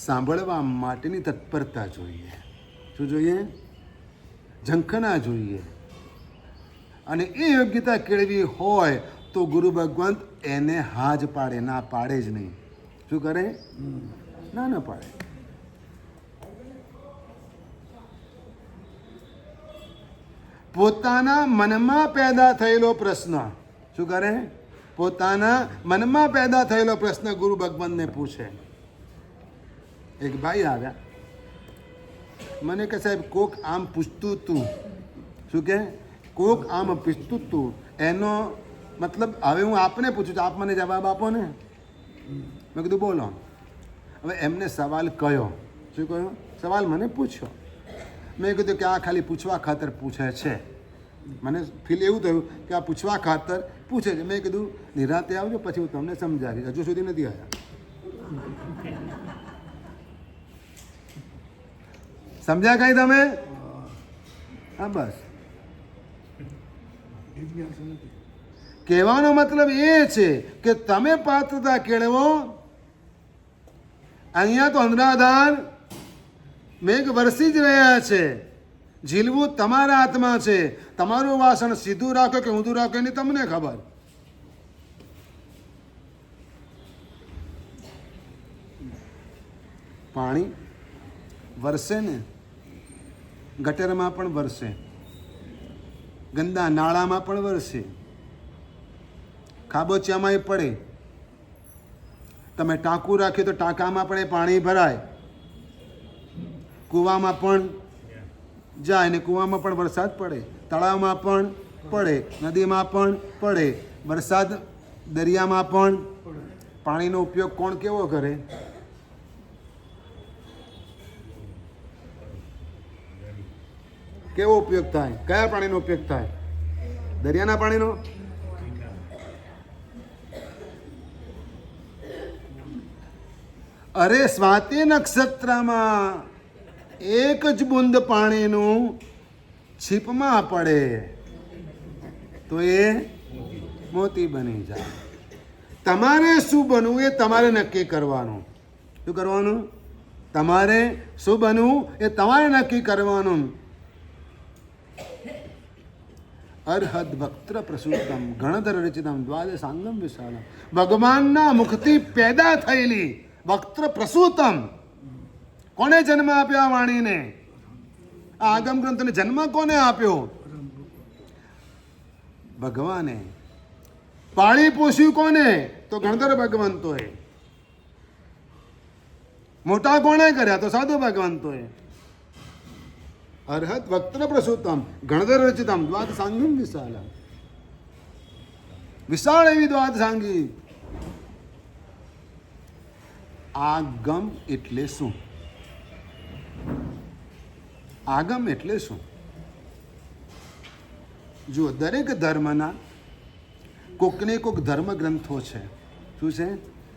સાંભળવા માટેની તત્પરતા જોઈએ. શું જોઈએ? ઝંખના જોઈએ. અને એ યોગ્યતા કેળવી હોય તો ગુરુ ભગવંત એને હા જ પાડે, ના પાડે જ નહીં. શું કરે? ના પાડે. પોતાના મનમાં પેદા થયેલો પ્રશ્ન શું કરે? પોતાના મનમાં પેદા થયેલો પ્રશ્ન ગુરુ ભગવંતને પૂછે. એક ભાઈ આવ્યા, મને કે સાહેબ કોક આમ પૂછતું તું. શું કે? કોક આમ પૂછતું તું. એનો મતલબ હવે હું આપને પૂછું છું, આપ મને જવાબ આપો ને. મેં કીધું બોલો. હવે એમને સવાલ કયો. શું કહ્યું? સવાલ મને પૂછ્યો. મેં કીધું કે આ ખાલી પૂછવા ખાતર પૂછે છે. મને ફીલ એવું થયું કે આ પૂછવા ખાતર પૂછે છે. મેં કીધું નિરાતે આવજો, પછી હું તમને સમજાવીશ. હજુ સુધી નથી આવ્યા. સમજ્યા કઈ તમે? હા બસ. કહેવાનો મતલબ એ છે કે તમે પાત્રતા કેળવો. અહીંયા તો અંધરાધાર મેઘ વરસી જ રહ્યા છે. ઝીલવું તમારા હાથમાં છે. તમારું વાસણ સીધું રાખો કે ઊંધું રાખો એની તમને ખબર. પાણી વરસે ને, ગટરમાં પણ વરસે, ગંદા નાળામાં પણ વરસે, ખાબોચિયામાં પડે. તમે ટાંકું રાખ્યું તો ટાંકામાં પણ એ પાણી ભરાય, કૂવામાં પણ જાય ને કૂવામાં પણ વરસાદ પડે, તળાવમાં પણ પડે, નદીમાં પણ પડે, વરસાદ દરિયામાં પણ. પાણીનો ઉપયોગ કોણ કેવો કરે? કેવો ઉપયોગ થાય? કયા પાણીનો ઉપયોગ થાય? દરિયાના પાણીનો. અરે સ્વાતિ નક્ષત્રમાં એક જ બુંદ પાણીનું છીપમાં પડે તો એ મોતી બની જાય. તમારે શું બનવું એ તમારે નક્કી કરવાનું. શું કરવાનું? તમારે શું બનવું એ તમારે નક્કી કરવાનું. અર્હદ વક્ત્ર પ્રસૂતમ ગણધર રચિતમ દ્વાદશાંગમ વિશાલમ. ભગવાનના મુખથી પેદા થયેલી વક્ત્ર પ્રસૂતમ. કોને જન્મ આપ્યો આ વાણીને? આ આગમ ગ્રંથને જન્મ કોને આપ્યો? ભગવાને. પાળી પોષ્યું કોને? તો ગણધર ભગવંતોએ. મોટા કોણે કર્યા? તો સાધુ ભગવંતોએ. અર્હત વક્ત્ર પ્રસૂતમ ગણધર રચિતમ દ્વાદશાંગમ વિશાલમ. વિશાળ એવી દ્વાદશાંગી. આગમ એટલે શું? આગમ એટલે શું? જુઓ, દરેક ધર્મના કોકને કોક ધર્મ ગ્રંથો છે. શું છે?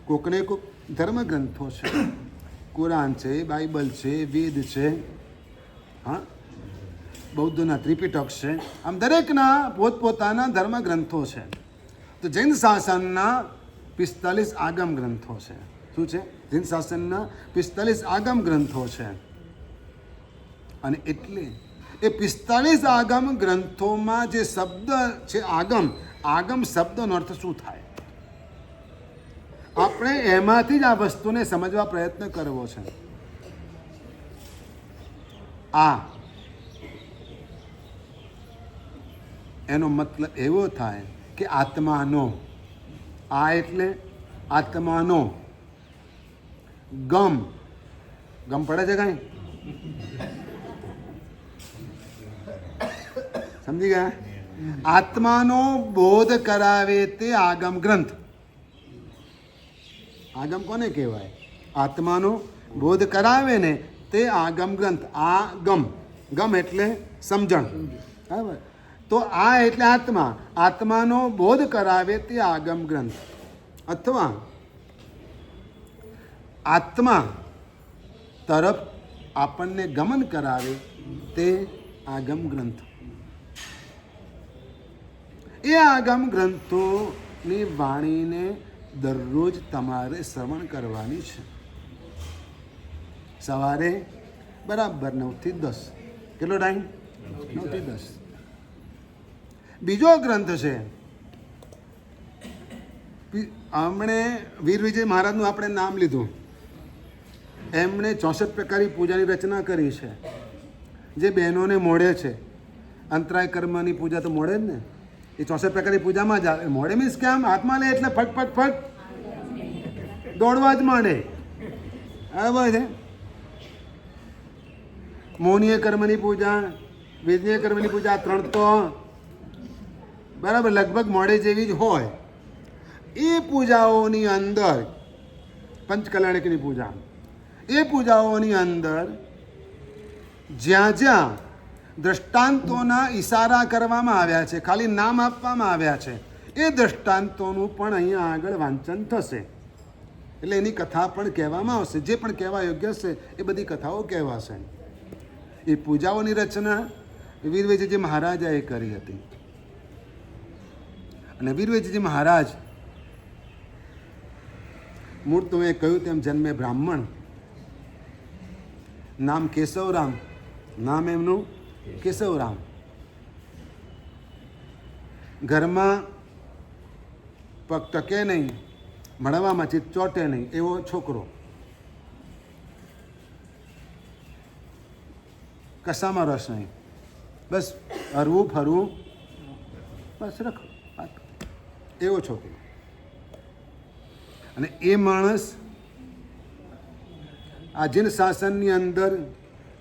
કોકને કોક ધર્મ ગ્રંથો છે. કુરાન છે, બાઇબલ છે, વેદ છે, હા, બૌદ્ધના ત્રિપિટક છે. આમ દરેકના પોતપોતાના ધર્મ ગ્રંથો છે. તો જૈન શાસનના 45 આગમ ગ્રંથો છે. શું છે? જૈન શાસનના 45 આગમ ગ્રંથો છે. અને એટલે એ 45 આગમ ગ્રંથોમાં જે શબ્દ છે આગમ, આગમ શબ્દનો અર્થ શું થાય? આપણે એમાંથી જ આ વસ્તુને સમજવા પ્રયત્ન કરવો છે. આ એનો મતલબ એવો થાય કે આત્માનો. આ એટલે આત્માનો. ગમ. ગમ પડે છે કઈ? સમજી ગયા? આત્માનો બોધ કરાવે તે આગમ ગ્રંથ. આગમ કોને કહેવાય? આત્માનો બોધ કરાવે ને તે આગમ ગ્રંથ. આગમ, ગમ એટલે સમજણ, બરાબર? તો આ એટલે આત્મા, આત્માનો બોધ કરાવે તે આગમ ગ્રંથ, અથવા આત્મા તરફ આપણને ગમન કરાવે તે આગમ ગ્રંથ. એ આગમ ગ્રંથોની વાણીને દરરોજ તમારે શ્રવણ કરવાની છે. સવારે બરાબર 9 થી 10. કેટલો ટાઈમ? 9 થી 10. બીજો ગ્રંથ છે, હમણે વીર વિજય મહારાજનું આપણે નામ લીધું. એમણે 64 પ્રકારની પૂજાની રચના કરી છે, જે બહેનોને મોડે છે. અંતરાય કર્મની પૂજા તો મોડે જ ને, એ 64 પ્રકારની પૂજામાં જ આવે. મોડે મીન્સ કે આમ હાથમાં લે એટલે ફટ ફટ ફટ દોડવા જ માંડે, બરાબર છે. મૌનીય કર્મની પૂજા, વેદનીય કર્મની પૂજા, 3 તો બરાબર લગભગ મોડે જેવી જ હોય. એ પૂજાઓની અંદર પંચકલ્યાણકની પૂજા, એ પૂજાઓની અંદર જ્યાં જ્યાં દ્રષ્ટાંતોના ઈશારા કરવામાં આવ્યા છે, ખાલી નામ આપવામાં આવ્યા છે, એ દ્રષ્ટાંતોનું પણ અહીંયા આગળ વાંચન થશે. એટલે એની કથા પણ કહેવામાં આવશે. જે પણ કહેવા યોગ્ય છે એ બધી કથાઓ કહેવાશે. એ પૂજાઓની રચના વીર વિજયજી મહારાજાએ કરી હતી. અને વીર વિજયજી મહારાજ મૂળ તો મેં કહ્યું તેમ જન્મે બ્રાહ્મણ, નામ કેશવરામ, નામ એમનું કેશવરામ. ઘરમાં પગ ટકે નહીં, ભણવામાં ચિત્ત ચોટે નહીં એવો છોકરો. કશામાં રસ નહીં, બસ હરવું ફરવું, બસ રખો એવો છોકરો. અને એ માણસ આ જીન શાસનની અંદર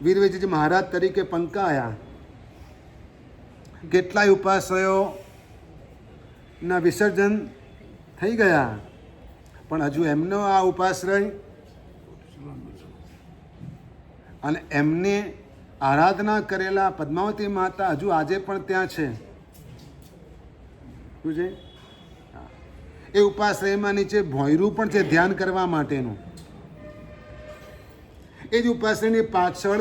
વીર વિજયજી મહારાજ તરીકે પંકાયા. કેટલાય ઉપાશ્રયોના વિસર્જન થઈ ગયા, પણ હજુ એમનો આ ઉપાશ્રય અને એમને આરાધના કરેલા પદ્માવતી માતા હજુ આજે પણ ત્યાં છે. શું છે? એ ઉપાશ્રયમાં નીચે ભોંયરું પણ છે ધ્યાન કરવા માટેનું. એ જ ઉપાશ્રયની પાછળ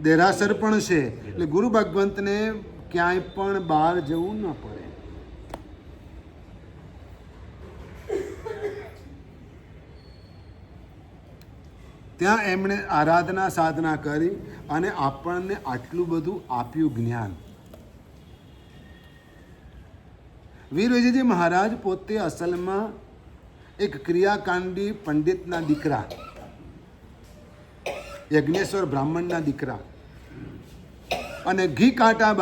દેરાસર પણ છે. એટલે ગુરુ ભગવંતને ક્યાંય પણ બહાર જવું ન પડે. ત્યાં એમણે આરાધના સાધના કરી અને આપણને આટલું બધું આપ્યું જ્ઞાન. વીર વિજયજી મહારાજ પોતે અસલમાં એક ક્રિયાકાંડી પંડિતના દીકરા, યજ્ઞેશ્વર બ્રાહ્મણના દીકરા, અને ઘી કાંટા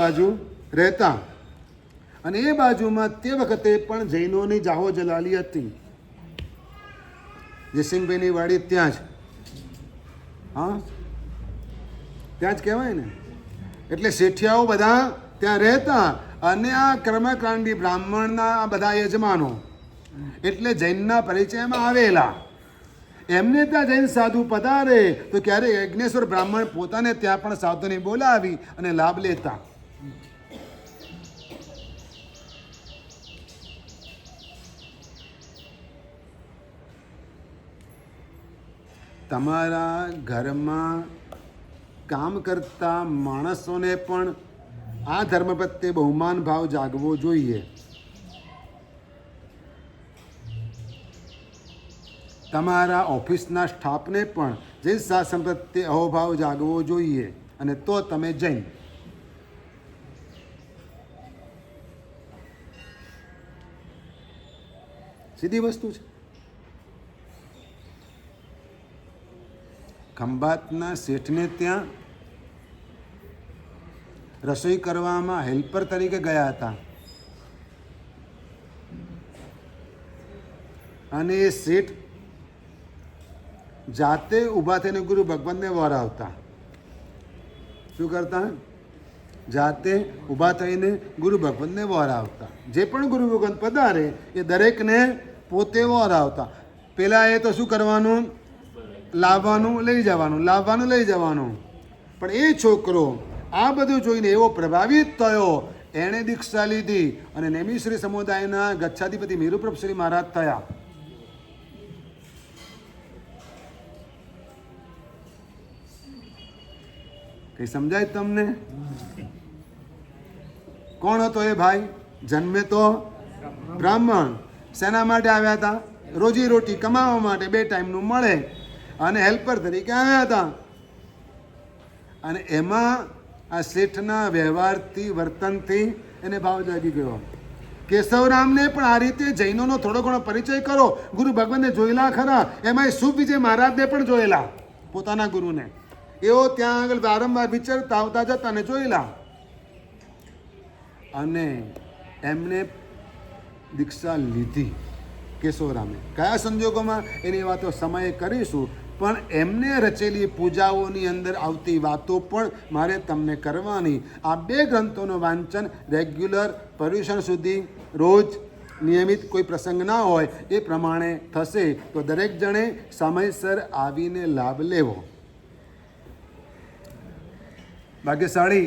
બાજુ રહેતા. અને એ બાજુમાં તે વખતે પણ જૈનોની જાહો જલાલી હતી. જયસિંહભાઈની વાડી ત્યાં જ, હા ત્યાં જ કહેવાય ને. એટલે શેઠિયાઓ બધા ત્યાં રહેતા અને આ કર્મકાંડી બ્રાહ્મણના બધા યજમાનો એટલે જૈનના પરિચયમાં આવેલા. એમને ત્યાં જૈન સાધુ પધારે તો ક્યારે યજ્ઞેશ્વર બ્રાહ્મણ પોતાને ત્યાં પણ સાધુને બોલાવી અને લાભ લેતા. તમારા ઘરમાં કામ કરતા માણસોને પણ આ ધર્મ પ્રત્યે બહુમાન ભાવ જાગવો જોઈએ. તમારા ઓફિસના સ્ટાફને પણ જૈન શાસન પ્રત્યે અહોભાવ જાગવો જોઈએ, અને તો તમે જૈન. સીધી વસ્તુ છે. ખંભાતના શેઠને ત્યાં રસોઈ કરવામાં હેલ્પર તરીકે ગયા હતા. અને એ શેઠ જાતે ઊભા થઈને ગુરુ ભગવાનને વરાવતા. શું કરતા? જાતે ઊભા થઈને ગુરુ ભગવંતને વહોરાવતા. જે પણ ગુરુ ભગવંત પધારે એ દરેકને પોતે વહોરાવતા. પહેલાં એ તો શું કરવાનું? લાવવાનું લઈ જવાનું, લાવવાનું લઈ જવાનું. પણ એ છોકરો આ બધું જોઈને એવો પ્રભાવિત થયો, એણે દીક્ષા લીધી અને નેમિશ્રી સમુદાયના ગચ્છાધિપતિ મેરુપ્રભ શ્રી મહારાજ થયા. કઈ સમજાય તમને? કોણ હતો એ ભાઈ? જન્મે તો બ્રાહ્મણ. શેના માટે આવ્યા હતા? રોજી રોટી કમાવા માટે, 2 ટાઈમનું મળે, અને હેલ્પર તરીકે આવ્યા હતા. અને એમાં આ શેઠના વ્યવહારથી, વર્તનથી એને ભાવ જાગી ગયો. કેશવરામને પણ આ રીતે જૈનોનો થોડો ઘણો પરિચય કરો. ગુરુ ભગવાનને જોયેલા ખરા, એમાં શુભ વિજય મહારાજને પણ જોયેલા, પોતાના ગુરુને. એઓ ત્યાં આગળ વારંવાર વિચરતા આવતા જતા ને જોયેલા. અને એમને દીક્ષા લીધી કેશવરામે. કયા સંજોગોમાં એની વાતો સમયે કરીશું, પણ એમને રચેલી પૂજાઓની અંદર આવતી વાતો પણ મારે તમને કરવાની. આ 2 ગ્રંથોનું વાંચન રેગ્યુલર પર્યુષણ સુધી રોજ નિયમિત કોઈ પ્રસંગ ના હોય એ પ્રમાણે થશે તો દરેક જણે સમયસર આવીને લાભ લેવો. ભાગ્યશાળી